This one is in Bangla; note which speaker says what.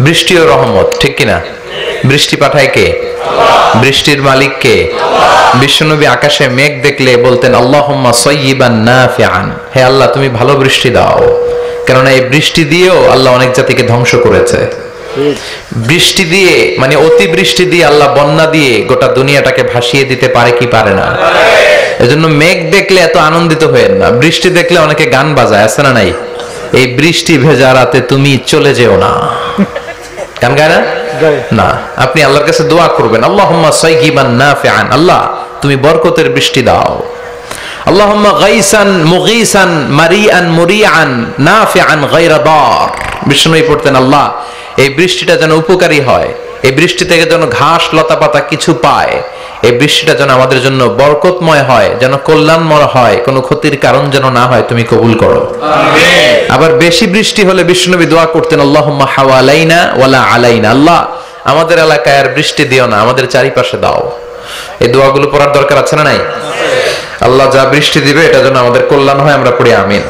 Speaker 1: বৃষ্টিও রহমত, ঠিক কিনা? বৃষ্টি পাঠায় কে? বৃষ্টির মালিক কে? বিশ্বনবী আকাশে মেঘ দেখলে বলতেন আল্লাহুম্মা সাইয়্যিবান নাফিআন, হে আল্লাহ তুমি ভালো বৃষ্টি দাও। কেননা এই বৃষ্টি দিয়েও আল্লাহ অনেক জাতিকে ধ্বংস করেছে। বৃষ্টি দিয়ে মানে অতি বৃষ্টি দিয়ে আল্লাহ বন্যা দিয়ে গোটা দুনিয়াটাকে ভাসিয়ে দিতে পারে কি পারে না? এজন্য মেঘ দেখলে এত আনন্দিত হয়েন না, বৃষ্টি দেখলে অনেকে গান বাজায়, আছে না নাই? এই বৃষ্টি ভেজা রাতে তুমি চলে যেও না, গান গায় না? না, আপনি আল্লাহর কাছে দোয়া করবেন আল্লাহুম্মা সাইয়্যিবান নাফিআন, আল্লাহ তুমি বরকতের বৃষ্টি দাও। আল্লাহুম্মা গাইসান মুগীসান মারিআন মুরিআন নাফিআন গায়রা দার। বিষ্ণুই পড়তেন আল্লাহ এই বৃষ্টিটা যেন উপকারী হয়, এই বৃষ্টি থেকে যেন ঘাস লতা পাতা কিছু পায়, এই বৃষ্টিটা যেন আমাদের জন্য বরকতময় হয়, যেন কল্যাণময় হয়, কোনো ক্ষতির কারণ যেন না হয়, তুমি কবুল করো। আমিন। আবার বেশি বৃষ্টি হলে বিষ্ণুনবী দোয়া করতেন আল্লাহুম্মা হাওয়ালাইনা ওয়ালা আলাইনা, আল্লাহ আমাদের এলাকায় আর বৃষ্টি দিও না, আমাদের চারিপাশে দাও। এই দোয়াগুলো পড়ার দরকার আছে না নাই? আল্লাহ যা বৃষ্টি দিবে এটা যেন আমাদের কল্যাণ হয়, আমরা পড়ি আমিন।